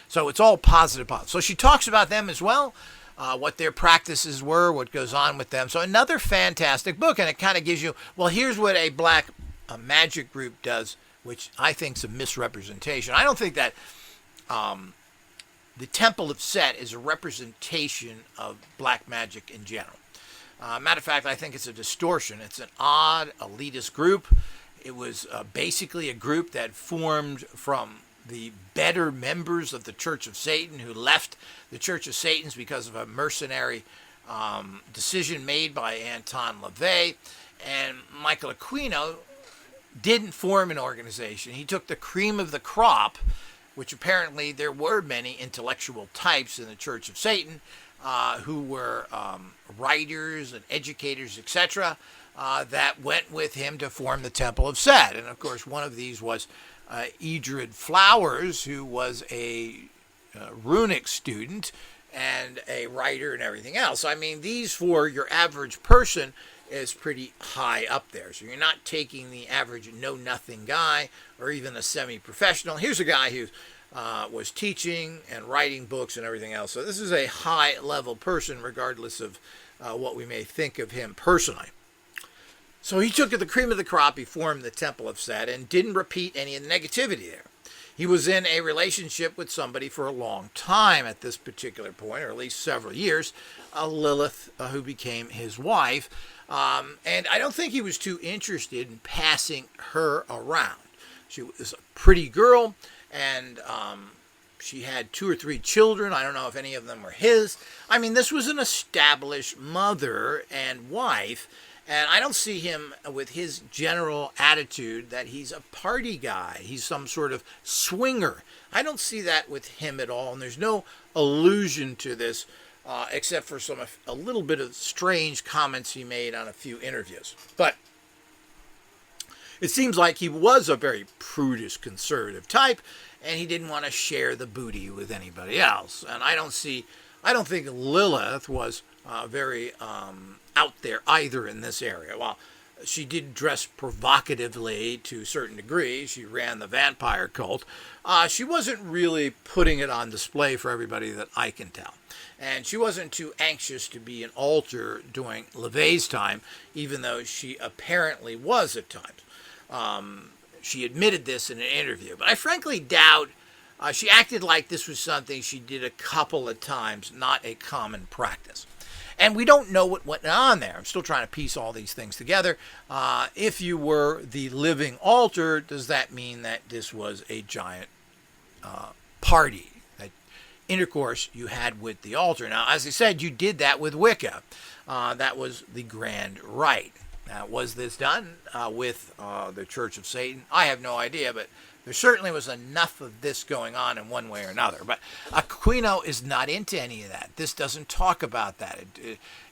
So it's all positive. So she talks about them as well, what their practices were, what goes on with them. So another fantastic book, and it kind of gives you, well, here's what a black magic group does, which I think is a misrepresentation. I don't think that the Temple of Set is a representation of black magic in general. Matter of fact, I think it's a distortion. It's an odd elitist group. It was basically a group that formed from the better members of the Church of Satan who left the Church of Satan's because of a mercenary decision made by Anton LaVey. And Michael Aquino didn't form an organization. He took the cream of the crop, which apparently there were many intellectual types in the Church of Satan who were writers and educators, etc., that went with him to form the Temple of Set. And of course, one of these was Edred Flowers, who was a runic student and a writer and everything else. I mean, these for your average person is pretty high up there. So you're not taking the average know-nothing guy or even a semi-professional. Here's a guy who was teaching and writing books and everything else. So this is a high-level person, regardless of what we may think of him personally. So he took the cream of the crop. He formed the Temple of Set and didn't repeat any of the negativity there. He was in a relationship with somebody for a long time at this particular point, or at least several years, Lilith, who became his wife. And I don't think he was too interested in passing her around. She was a pretty girl, and she had 2 or 3 children. I don't know if any of them were his. I mean, this was an established mother and wife, and I don't see him with his general attitude that he's a party guy. He's some sort of swinger. I don't see that with him at all, and there's no allusion to this except for a little bit of strange comments he made on a few interviews. But it seems like he was a very prudish conservative type, and he didn't want to share the booty with anybody else. And I don't think Lilith was very out there either in this area. Well, she did dress provocatively to a certain degree. She ran the vampire cult. She wasn't really putting it on display for everybody that I can tell. And she wasn't too anxious to be an altar during LaVey's time, even though she apparently was at times. She admitted this in an interview. But I frankly doubt she acted like this was something she did a couple of times, not a common practice. And we don't know what went on there. I'm still trying to piece all these things together. If you were the living altar, does that mean that this was a giant party, that intercourse you had with the altar? Now, as I said, you did that with Wicca. That was the grand rite. Now, was this done with the Church of Satan? I have no idea, but there certainly was enough of this going on in one way or another. But Aquino is not into any of that. This doesn't talk about that.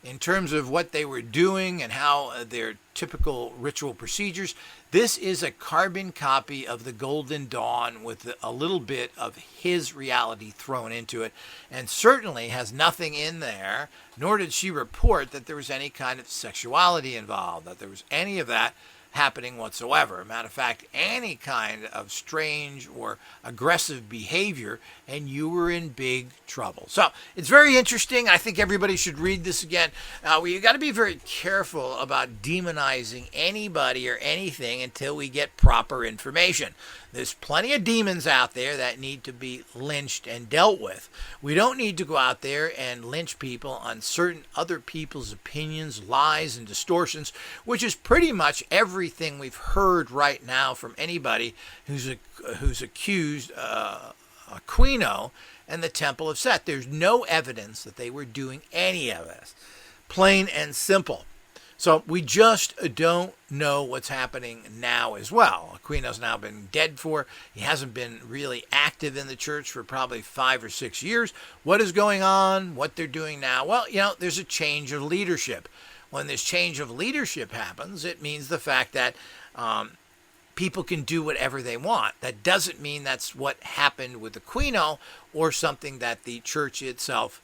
In terms of what they were doing and how their typical ritual procedures, this is a carbon copy of the Golden Dawn with a little bit of his reality thrown into it, and certainly has nothing in there, nor did she report that there was any kind of sexuality involved, that there was any of that happening whatsoever. Matter of fact, any kind of strange or aggressive behavior, and you were in big trouble. So it's very interesting. I think everybody should read this again. We got to be very careful about demonizing anybody or anything until we get proper information. There's plenty of demons out there that need to be lynched and dealt with. We don't need to go out there and lynch people on certain other people's opinions, lies, and distortions, which is pretty much everything we've heard right now from anybody who's accused Aquino and the Temple of Set. There's no evidence that they were doing any of this. Plain and simple. So we just don't know what's happening now as well. Aquino's now been dead he hasn't been really active in the church for probably 5 or 6 years. What is going on? What they're doing now? Well, there's a change of leadership. When this change of leadership happens, it means the fact that people can do whatever they want. That doesn't mean that's what happened with Aquino or something that the church itself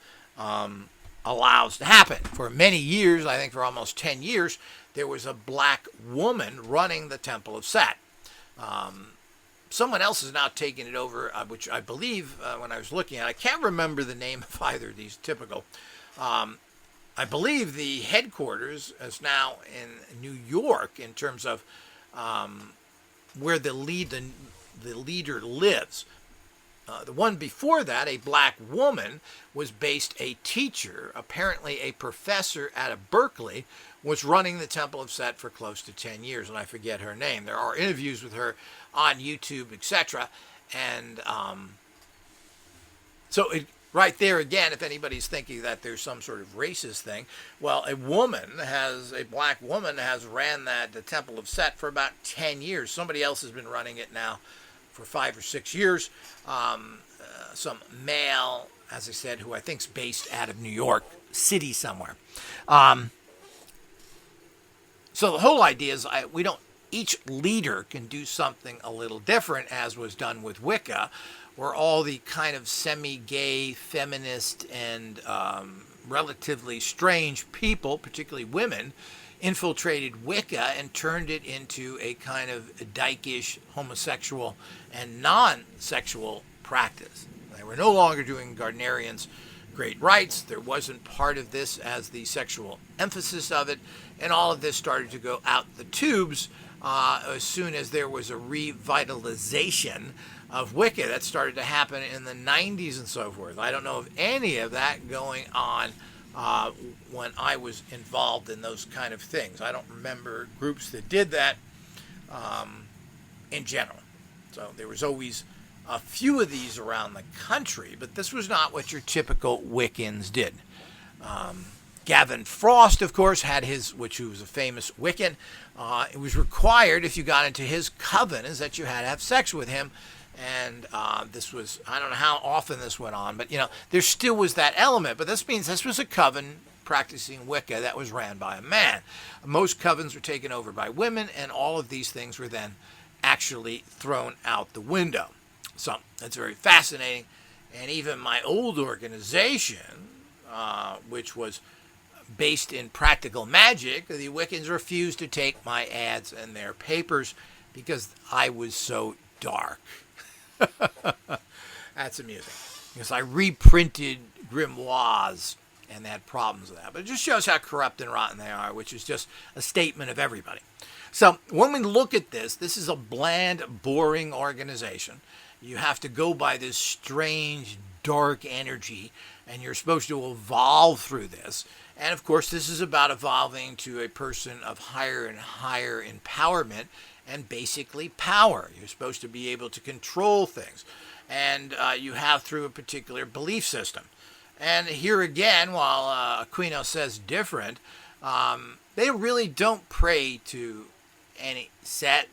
allows to happen. For many years, I think for almost 10 years, there was a black woman running the Temple of Set. Someone else has now taken it over, which I believe, when I was looking at it, I can't remember the name of either of these, typical. I believe the headquarters is now in New York in terms of where the leader lives. The one before that, a black woman, was based a teacher, apparently a professor at a Berkeley, was running the Temple of Set for close to 10 years, and I forget her name. There are interviews with her on YouTube, etc. And right there again, if anybody's thinking that there's some sort of racist thing, well, a black woman has ran the Temple of Set for about 10 years. Somebody else has been running it now for 5 or 6 years. Some male, as I said, who I think is based out of New York City somewhere. So the whole idea is each leader can do something a little different, as was done with Wicca, where all the kind of semi-gay, feminist, and relatively strange people, particularly women, infiltrated Wicca and turned it into a kind of dykish, homosexual, and non-sexual practice. They were no longer doing Gardnerian's great rites. There wasn't part of this as the sexual emphasis of it, and all of this started to go out the tubes as soon as there was a revitalization of Wicca. That started to happen in the 90s and so forth. I don't know of any of that going on when I was involved in those kind of things. I don't remember groups that did that in general. So there was always a few of these around the country, but this was not what your typical Wiccans did. Gavin Frost, of course, had his, which he was a famous Wiccan. It was required, if you got into his coven, is that you had to have sex with him. And this was, I don't know how often this went on, but, there still was that element. But this means this was a coven practicing Wicca that was ran by a man. Most covens were taken over by women, and all of these things were then actually thrown out the window. So that's very fascinating. And even my old organization, which was based in practical magic, the Wiccans refused to take my ads in their papers because I was so dark. That's amusing, because I reprinted grimoires and they had problems with that. But it just shows how corrupt and rotten they are, which is just a statement of everybody. So when we look at this is a bland, boring organization. You have to go by this strange, dark energy, and you're supposed to evolve through this. And of course, this is about evolving to a person of higher and higher empowerment and basically power. You're supposed to be able to control things. And you have through a particular belief system. And here again, while Aquino says different, they really don't pray to any set.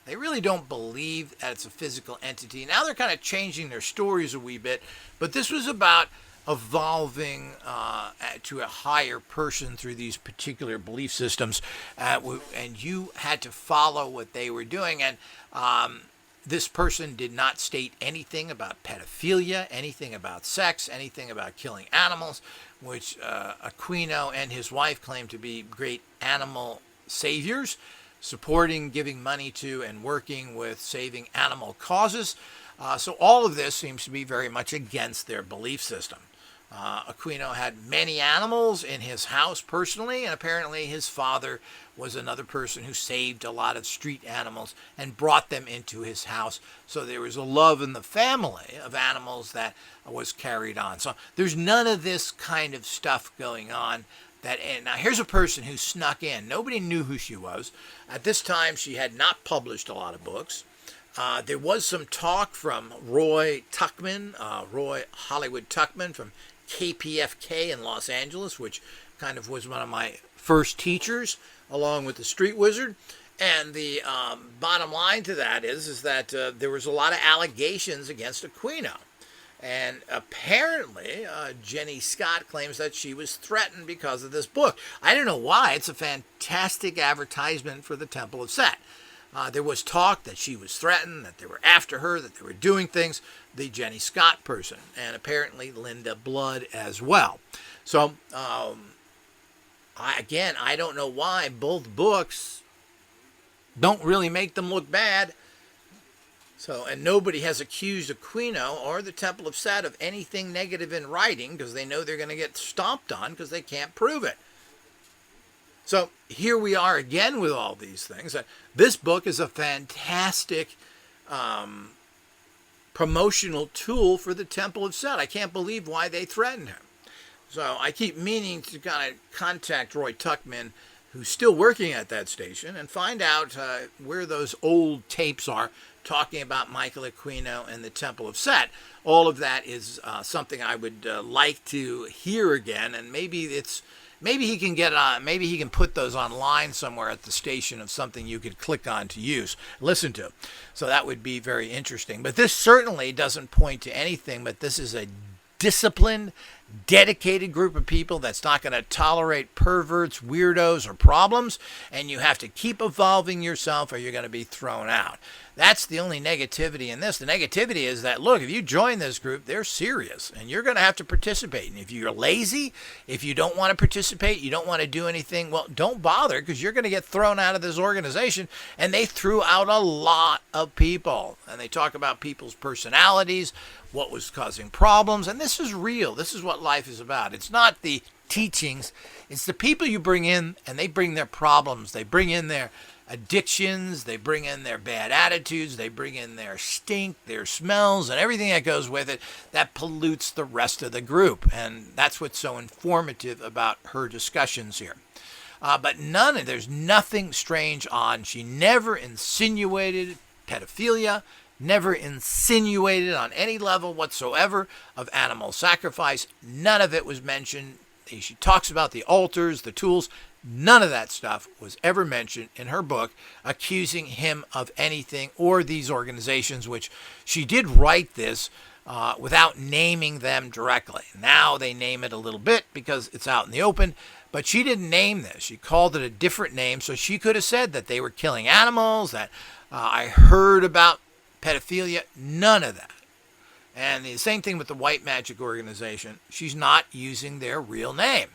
They really don't believe that it's a physical entity. Now they're kind of changing their stories a wee bit, but this was about evolving to a higher person through these particular belief systems, and you had to follow what they were doing. And this person did not state anything about pedophilia, anything about sex, anything about killing animals, which Aquino and his wife claimed to be great animal saviors. supporting, giving money to, and working with saving animal causes. So all of this seems to be very much against their belief system. Aquino had many animals in his house personally, and apparently his father was another person who saved a lot of street animals and brought them into his house. So there was a love in the family of animals that was carried on. So there's none of this kind of stuff going on. And now here's a person who snuck in. Nobody knew who she was. At this time, she had not published a lot of books. There was some talk from Roy Hollywood Tuckman from KPFK in Los Angeles, which kind of was one of my first teachers, along with the Street Wizard. And the bottom line to that is that there was a lot of allegations against Aquino. And apparently, Gini Scott claims that she was threatened because of this book. I don't know why. It's a fantastic advertisement for the Temple of Set. There was talk that she was threatened, that they were after her, that they were doing things, the Gini Scott person, and apparently Linda Blood as well. So, I don't know why both books don't really make them look bad. So, and nobody has accused Aquino or the Temple of Set of anything negative in writing because they know they're going to get stomped on because they can't prove it. So here we are again with all these things. This book is a fantastic promotional tool for the Temple of Set. I can't believe why they threatened him. So I keep meaning to kind of contact Roy Tuckman, who's still working at that station, and find out where those old tapes are talking about Michael Aquino and the Temple of Set. All of that is something I would like to hear again, and maybe he can put those online somewhere at the station of something you could click on to listen to. So that would be very interesting. But this certainly doesn't point to anything, but this is a disciplined, dedicated group of people that's not going to tolerate perverts, weirdos, or problems, and you have to keep evolving yourself or you're going to be thrown out. That's the only negativity in this. The negativity is that, look, if you join this group, they're serious, and you're going to have to participate. And if you're lazy, if you don't want to participate, you don't want to do anything, well, don't bother, because you're going to get thrown out of this organization. And they threw out a lot of people. And they talk about people's personalities, what was causing problems, and this is real. This is what life is about. It's not the teachings. It's the people you bring in, and they bring their problems. They bring in their addictions, they bring in their bad attitudes, they bring in their stink, their smells, and everything that goes with it that pollutes the rest of the group. And that's what's so informative about her discussions here. But there's nothing strange on. She never insinuated pedophilia, never insinuated on any level whatsoever of animal sacrifice. None of it was mentioned. She talks about the altars, the tools. None of that stuff was ever mentioned in her book accusing him of anything or these organizations, which she did write this without naming them directly. Now they name it a little bit because it's out in the open, but she didn't name this. She called it a different name, so she could have said that they were killing animals, that I heard about pedophilia. None of that. And the same thing with the White Magic organization. She's not using their real name.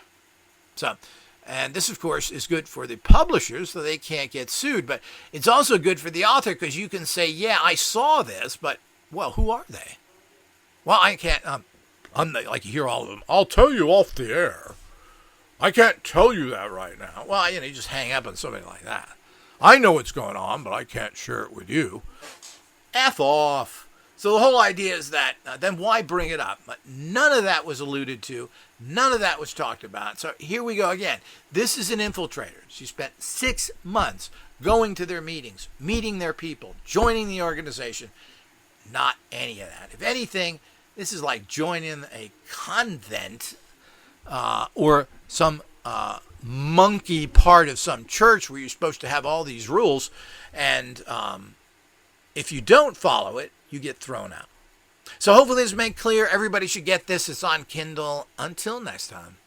And this, of course, is good for the publishers so they can't get sued. But it's also good for the author because you can say, yeah, I saw this, but, well, who are they? Well, I can't, I'm like you hear all of them. I'll tell you off the air. I can't tell you that right now. Well, you just hang up on somebody like that. I know what's going on, but I can't share it with you. F off. So the whole idea is that, then why bring it up? But none of that was alluded to. None of that was talked about. So here we go again. This is an infiltrator. She spent 6 months going to their meetings, meeting their people, joining the organization. Not any of that. If anything, this is like joining a convent or some monkey part of some church where you're supposed to have all these rules. And if you don't follow it, you get thrown out. So hopefully this is made clear. Everybody should get this. It's on Kindle. Until next time.